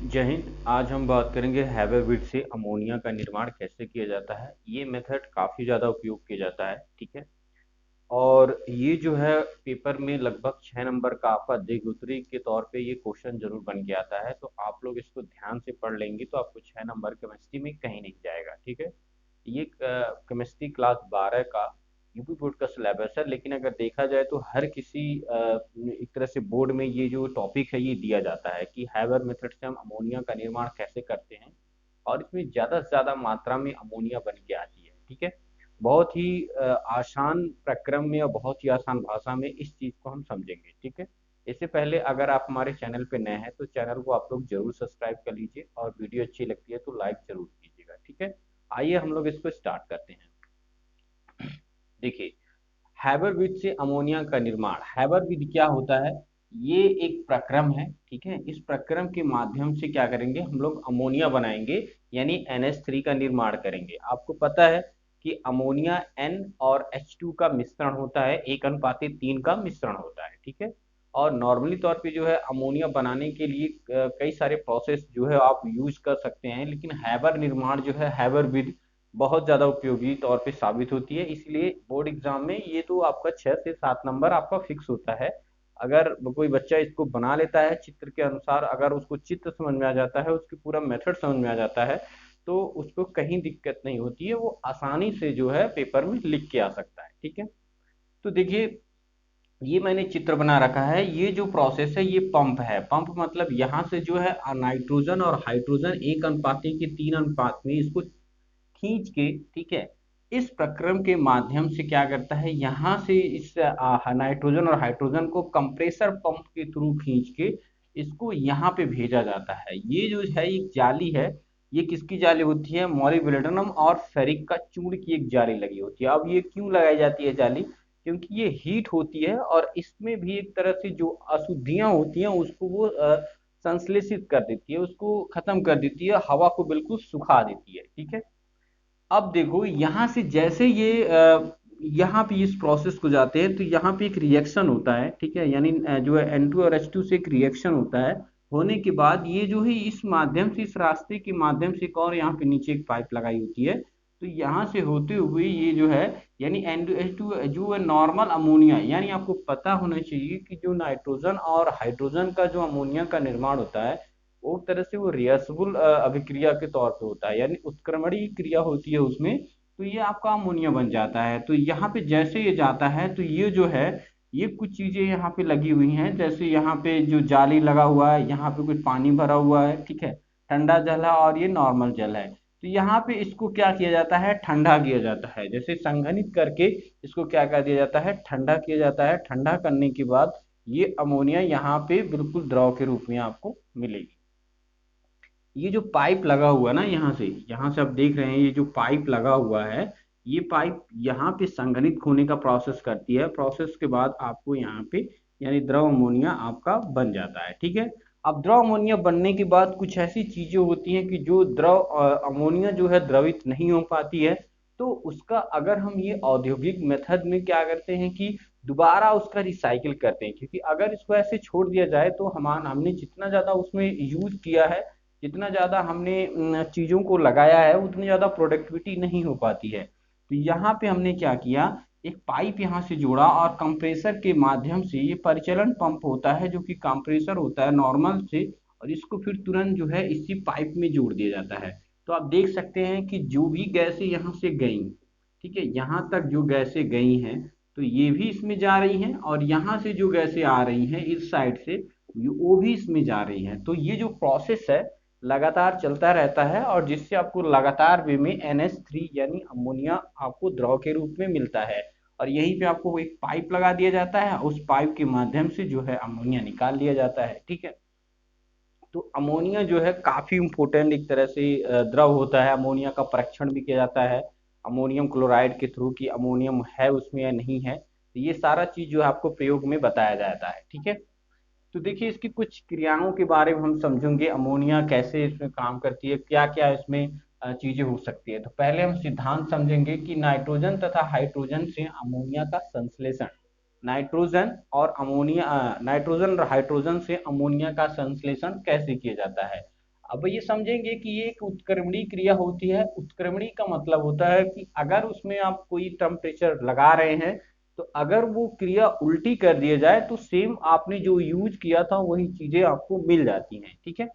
जय हिंद। आज हम बात करेंगे हैबरवीट से अमोनिया का निर्माण कैसे किया जाता है। ये मेथड काफ़ी ज़्यादा उपयोग किया जाता है, ठीक है। और ये जो है पेपर में लगभग 6 नंबर का आपका देख के तौर पे ये क्वेश्चन जरूर बन के आता है, तो आप लोग इसको ध्यान से पढ़ लेंगे तो आपको 6 नंबर केमिस्ट्री में कहीं नहीं जाएगा, ठीक है। ये केमिस्ट्री क्लास 12 का यूपी बोर्ड का सिलेबस है, लेकिन अगर देखा जाए तो हर किसी एक तरह से बोर्ड में ये जो टॉपिक है ये दिया जाता है कि हैबर मेथड से हम अमोनिया का निर्माण कैसे करते हैं, और इसमें ज़्यादा से ज़्यादा मात्रा में अमोनिया बन के आती है, ठीक है। बहुत ही आसान प्रक्रम में और बहुत ही आसान भाषा में इस चीज़ को हम समझेंगे, ठीक है। इससे पहले अगर आप हमारे चैनल पे नए हैं तो चैनल को आप लोग जरूर सब्सक्राइब कर लीजिए, और वीडियो अच्छी लगती है तो लाइक जरूर कीजिएगा, ठीक है। आइए हम लोग इसको स्टार्ट करते हैं। देखिए, हैबरविद से अमोनिया का निर्माण। हैबरविद क्या होता है? ये एक प्रक्रम है, ठीक है। इस प्रक्रम के माध्यम से क्या करेंगे हम लोग, अमोनिया बनाएंगे, यानी NH3 का निर्माण करेंगे। आपको पता है कि अमोनिया N और H2 का मिश्रण होता है, 1:3 का मिश्रण होता है, ठीक है। और नॉर्मली तौर पे जो है अमोनिया बनाने के लिए कई सारे प्रोसेस जो है आप यूज कर सकते हैं, लेकिन हैबर निर्माण जो है हैबरविद बहुत ज़्यादा उपयोगी तौर पे साबित होती है। इसलिए बोर्ड एग्जाम में ये तो आपका 6 से 7 नंबर आपका फिक्स होता है। अगर कोई बच्चा इसको बना लेता है चित्र के अनुसार, अगर उसको चित्र समझ में आ जाता है, उसकी पूरा मेथड समझ में आ जाता है, तो उसको कहीं दिक्कत नहीं होती है, वो आसानी से जो है पेपर में लिख के आ सकता है, ठीक है। तो देखिए, ये मैंने चित्र बना रखा है। ये जो प्रोसेस है ये पंप है। पंप मतलब यहाँ से जो है नाइट्रोजन और हाइड्रोजन 1:3 अनुपात में इसको खींच के, ठीक है, इस प्रक्रम के माध्यम से क्या करता है, यहाँ से इस नाइट्रोजन और हाइड्रोजन को कंप्रेसर पंप के थ्रू खींच के इसको यहाँ पे भेजा जाता है। ये जो है एक जाली है, ये किसकी जाली होती है? मॉलिब्डेनम और फेरिक का चूर्ण की एक जाली लगी होती है। अब ये क्यों लगाई जाती है जाली? क्योंकि ये हीट होती है और इसमें भी एक तरह से जो अशुद्धियां होती हैं उसको वो संश्लेषित कर देती है, उसको खत्म कर देती है, हवा को बिल्कुल सुखा देती है, ठीक है। अब देखो यहाँ से जैसे ये यहाँ पे इस प्रोसेस को जाते हैं तो यहाँ पे एक रिएक्शन होता है, ठीक है। यानी जो है N2 और H2 से एक रिएक्शन होता है। होने के बाद ये जो है इस माध्यम से, इस रास्ते के माध्यम से एक और यहाँ पे नीचे एक पाइप लगाई होती है। तो यहाँ से होते हुए ये जो है, यानी N2H2 जो है नॉर्मल अमोनिया, यानी आपको पता होना चाहिए कि जो नाइट्रोजन और हाइड्रोजन का जो अमोनिया का निर्माण होता है वो एक तरह से वो रिवर्सिबल अभिक्रिया के तौर पे होता है, यानी उत्क्रमणीय क्रिया होती है उसमें। तो ये आपका अमोनिया बन जाता है। तो यहाँ पे जैसे ये जाता है तो ये जो है, ये कुछ चीजें यहाँ पे लगी हुई हैं, जैसे यहाँ पे जो जाली लगा हुआ है, यहाँ पे कुछ पानी भरा हुआ है, ठीक है, ठंडा जल है और ये नॉर्मल जल है। तो यहाँ पे इसको क्या किया जाता है, ठंडा किया जाता है, जैसे संघनित करके इसको क्या कर दिया जाता है, ठंडा किया जाता है। ठंडा करने के बाद ये अमोनिया यहाँ पे बिल्कुल द्रव के रूप में आपको मिलेगी। ये जो पाइप लगा हुआ है ना, यहाँ से आप देख रहे हैं, ये जो पाइप लगा हुआ है, ये पाइप यहाँ पे संघनित होने का प्रोसेस करती है। प्रोसेस के बाद आपको यहाँ पे यानी द्रव अमोनिया आपका बन जाता है, ठीक है। अब द्रव अमोनिया बनने के बाद कुछ ऐसी चीजें होती हैं कि जो द्रव अमोनिया जो है द्रवित नहीं हो पाती है। तो उसका अगर हम ये औद्योगिक मेथड में क्या करते हैं कि दोबारा उसका रिसाइकिल करते हैं, क्योंकि अगर इसको ऐसे छोड़ दिया जाए तो हमने जितना ज्यादा उसमें यूज किया है, जितना ज़्यादा हमने चीज़ों को लगाया है, उतनी ज़्यादा प्रोडक्टिविटी नहीं हो पाती है। तो यहाँ पे हमने क्या किया, एक पाइप यहाँ से जोड़ा और कंप्रेसर के माध्यम से, ये परिचालन पंप होता है जो कि कंप्रेसर होता है नॉर्मल से, और इसको फिर तुरंत जो है इसी पाइप में जोड़ दिया जाता है। तो आप देख सकते हैं कि जो भी गैसें यहाँ से गई, ठीक है, यहाँ तक जो गैसें गई हैं तो ये भी इसमें जा रही हैं, और यहाँ से जो गैसें आ रही हैं इस साइड से वो भी इसमें जा रही हैं। तो ये जो प्रोसेस है लगातार चलता रहता है, और जिससे आपको लगातार वे में NH3 यानी अमोनिया आपको द्रव के रूप में मिलता है। और यहीं पे आपको एक पाइप लगा दिया जाता है, उस पाइप के माध्यम से जो है अमोनिया निकाल लिया जाता है, ठीक है। तो अमोनिया जो है काफी इंपोर्टेंट एक तरह से द्रव होता है। अमोनिया का परीक्षण भी किया जाता है अमोनियम क्लोराइड के थ्रू कि अमोनियम है उसमें या नहीं है। तो ये सारा चीज जो है आपको प्रयोग में बताया जाता है, ठीक है। तो देखिए, इसकी कुछ क्रियाओं के बारे में हम समझेंगे, अमोनिया कैसे इसमें काम करती है, क्या क्या इसमें चीजें हो सकती है। तो पहले हम सिद्धांत समझेंगे कि नाइट्रोजन तथा हाइड्रोजन से अमोनिया का संश्लेषण, नाइट्रोजन और हाइड्रोजन से अमोनिया का संश्लेषण कैसे किया जाता है। अब ये समझेंगे कि ये एक उत्क्रमणीय क्रिया होती है। उत्क्रमणीय का मतलब होता है कि अगर उसमें आप कोई टेम्परेचर लगा रहे हैं तो अगर वो क्रिया उल्टी कर दिया जाए तो सेम आपने जो यूज किया था वही चीजें आपको मिल जाती हैं, ठीक है।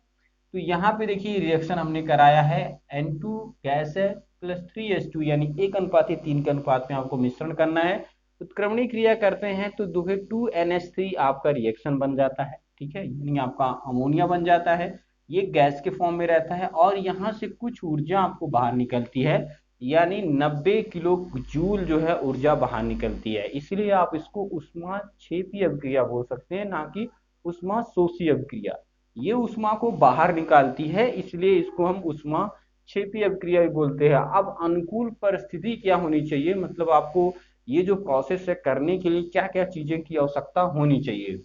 तो यहाँ पे देखिए रिएक्शन हमने कराया है, N2 गैस है प्लस 3H2 यानी 1:3 के अनुपात में आपको मिश्रण करना है। उत्क्रमणीय क्रिया करते हैं तो देखिए 2NH3 आपका रिएक्शन बन जाता है, ठीक है, यानी आपका अमोनिया बन जाता है। ये गैस के फॉर्म में रहता है और यहाँ से कुछ ऊर्जा आपको बाहर निकलती है, यानी 90 किलो जूल जो है ऊर्जा बाहर निकलती है। इसलिए आप इसको ऊष्मा क्षेपी अभिक्रिया बोल सकते हैं, ना कि ऊष्मा शोषी अभिक्रिया। ये ऊष्मा को बाहर निकालती है, इसलिए इसको हम ऊष्मा क्षेपी अभिक्रिया भी बोलते हैं। अब अनुकूल परिस्थिति क्या होनी चाहिए, मतलब आपको ये जो प्रोसेस है करने के लिए क्या क्या चीजें की आवश्यकता होनी चाहिए।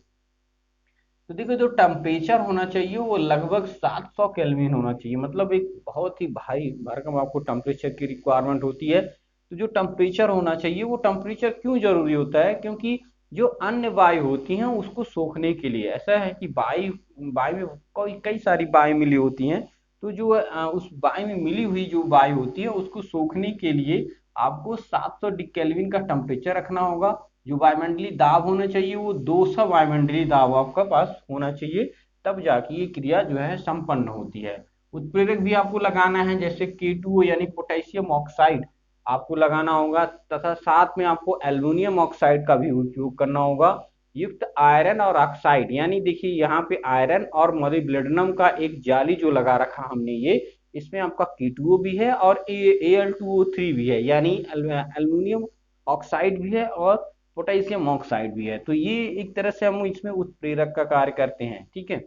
तो देखो जो टेम्परेचर होना चाहिए वो लगभग 700 केल्विन होना चाहिए, मतलब एक बहुत ही भारी भरकम आपको टेम्परेचर की रिक्वायरमेंट होती है। तो जो टेम्परेचर होना चाहिए वो टेम्परेचर क्यों जरूरी होता है, क्योंकि जो अन्य वायु होती हैं उसको सोखने के लिए, ऐसा है कि वायु वायु में कई सारी वायु मिली होती हैं। तो जो उस वायु में मिली हुई जो वायु होती है उसको सोखने के लिए आपको 700 केल्विन का टेम्परेचर रखना होगा। जो वायुमंडलीय दाब होना चाहिए वो 200 वायुमंडलीय दाब आपका पास होना चाहिए, तब जाके ये क्रिया जो है संपन्न होती है। उत्प्रेरक भी आपको लगाना है, जैसे K2O यानी पोटेशियम ऑक्साइड आपको लगाना होगा, तथा साथ में आपको एल्युमिनियम ऑक्साइड का भी उपयोग करना होगा, युक्त आयरन और ऑक्साइड। यानी देखिए यहाँ पे आयरन और मोलिब्डेनम का एक जाली जो लगा रखा हमने, ये इसमें आपका K2O भी है और Al2O3 भी है, यानी एल्युमिनियम ऑक्साइड भी है और पोटेशियम ऑक्साइड भी है। तो ये एक तरह से हम इसमें उत्प्रेरक का कार्य करते हैं, ठीक है।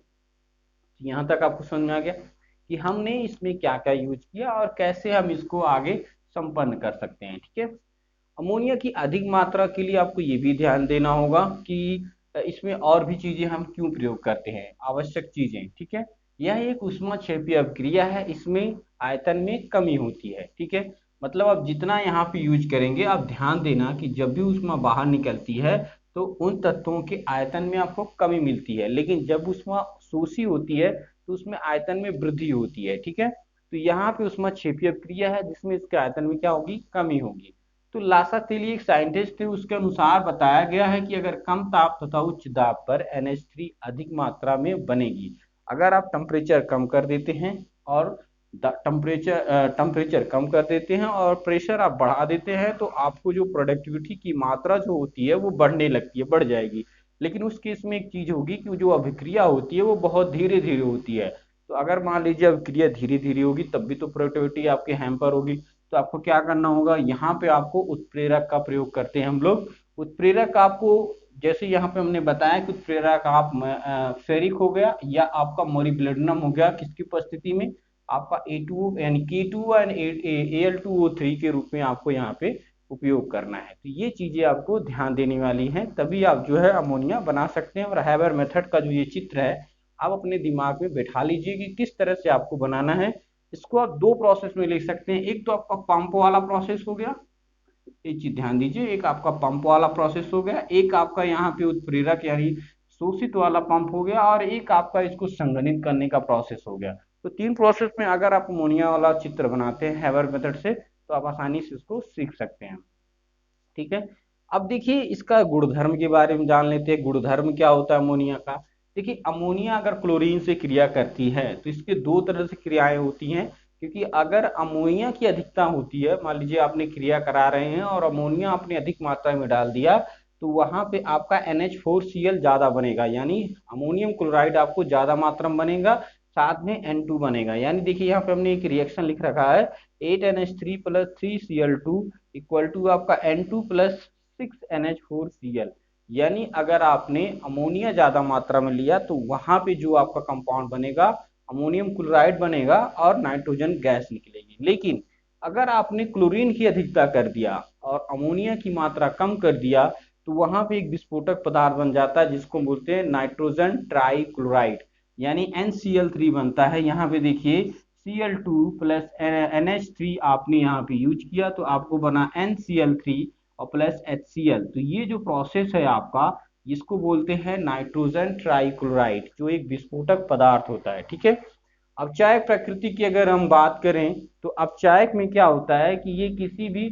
यहाँ तक आपको समझ में आ गया कि हमने इसमें क्या क्या यूज किया और कैसे हम इसको आगे संपन्न कर सकते हैं, ठीक है। अमोनिया की अधिक मात्रा के लिए आपको ये भी ध्यान देना होगा कि इसमें और भी चीजें हम क्यों प्रयोग करते हैं, आवश्यक चीजें, ठीक है। यह एक ऊष्माक्षेपी अभिक्रिया है, इसमें आयतन में कमी होती है, ठीक है। मतलब आप जितना यहाँ पे यूज करेंगे, आप ध्यान देना कि जब भी ऊष्मा बाहर निकलती है तो उन तत्वों के आयतन में आपको कमी मिलती है, लेकिन जब ऊष्मा शोषी होती है तो उसमें आयतन में वृद्धि होती है, ठीक है। तो यहाँ पे ऊष्माक्षेपी अभिक्रिया है जिसमें इसके आयतन में क्या होगी, कमी होगी। तो लासा तेली एक साइंटिस्ट थे, उसके अनुसार बताया गया है कि अगर कम ताप तथा उच्च दाब पर NH3 अधिक मात्रा में बनेगी। अगर आप टेम्परेचर कम कर देते हैं और टेम्परेचर कम कर देते हैं और प्रेशर आप बढ़ा देते हैं तो आपको जो प्रोडक्टिविटी की मात्रा जो होती है वो बढ़ने लगती है, बढ़ जाएगी। लेकिन उस केस में एक चीज होगी कि जो अभिक्रिया होती है वो बहुत धीरे धीरे होती है। तो अगर मान लीजिए अभिक्रिया धीरे धीरे होगी तब भी तो प्रोडक्टिविटी आपके हैम्पर होगी। तो आपको क्या करना होगा, यहाँ पे आपको उत्प्रेरक का प्रयोग करते हैं हम लोग। उत्प्रेरक आपको जैसे यहाँ पे हमने बताया कि उत्प्रेरक आप फेरिक हो गया या आपका मोलिब्डेनम हो गया, किसकी उपस्थिति में, आपका A2 यानी K2 एंड Al2O3 के रूप में आपको यहाँ पे उपयोग करना है। तो ये चीजें आपको ध्यान देने वाली हैं, तभी आप जो है अमोनिया बना सकते हैं। और हैबर मेथड का जो ये चित्र है आप अपने दिमाग में बैठा लीजिए कि किस तरह से आपको बनाना है। इसको आप दो प्रोसेस में लिख सकते हैं, एक तो आपका पंप वाला प्रोसेस हो गया, एक चीज ध्यान दीजिए, एक आपका पंप वाला प्रोसेस हो गया, एक आपका यहाँ पे उत्प्रेरक यानी शोषित वाला पंप हो गया, और एक आपका इसको संघनित करने का प्रोसेस हो गया। तो तीन प्रोसेस में अगर आप अमोनिया वाला चित्र बनाते हैं हैबर मेथड से तो आप आसानी से इसको सीख सकते हैं, ठीक है। अब देखिए इसका गुणधर्म के बारे में जान लेते हैं। गुणधर्म क्या होता है अमोनिया का। देखिए अमोनिया अगर क्लोरीन से क्रिया करती है तो इसके दो तरह से क्रियाएं होती हैं, क्योंकि अगर अमोनिया की अधिकता होती है, मान लीजिए आपने क्रिया करा रहे हैं और अमोनिया आपने अधिक मात्रा में डाल दिया, तो वहां पे आपका NH4Cl ज्यादा बनेगा, यानी अमोनियम क्लोराइड आपको ज्यादा मात्रा में बनेगा, साथ में N2 बनेगा। यानी देखिए यहाँ पे हमने एक रिएक्शन लिख रखा है 8NH3 plus 3Cl2 equal to आपका N2 प्लस 6NH4Cl। यानी अगर आपने अमोनिया ज्यादा मात्रा में लिया तो वहां पे जो आपका कंपाउंड बनेगा अमोनियम क्लोराइड बनेगा और नाइट्रोजन गैस निकलेगी। लेकिन अगर आपने क्लोरीन की अधिकता कर दिया और अमोनिया की मात्रा कम कर दिया तो वहां पे एक विस्फोटक पदार्थ बन जाता है जिसको बोलते हैं नाइट्रोजन ट्राइक्लोराइड, यानी NCl3 बनता है। यहाँ पे देखिए Cl2 प्लस NH3 आपने यहाँ पे यूज किया तो आपको बना NCl3 और प्लस HCl। तो ये जो प्रोसेस है आपका, इसको बोलते हैं नाइट्रोजन ट्राइक्लोराइड, जो एक विस्फोटक पदार्थ होता है, ठीक है। अपचायक प्रकृति की अगर हम बात करें तो अपचायक में क्या होता है कि ये किसी भी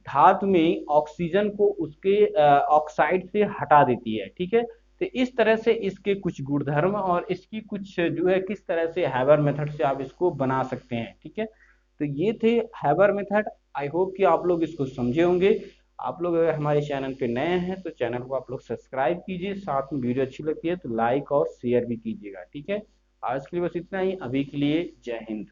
धातु में ऑक्सीजन को उसके ऑक्साइड से हटा देती है, ठीक है। तो इस तरह से इसके कुछ गुणधर्म और इसकी कुछ जो है किस तरह से हैबर मेथड से आप इसको बना सकते हैं, ठीक है। तो ये थे हैबर मेथड। आई होप कि आप लोग इसको समझे होंगे। आप लोग अगर हमारे चैनल पे नए हैं तो चैनल को आप लोग सब्सक्राइब कीजिए, साथ में वीडियो अच्छी लगती है तो लाइक और शेयर भी कीजिएगा, ठीक है। आज के लिए बस इतना ही, अभी के लिए जय हिंद।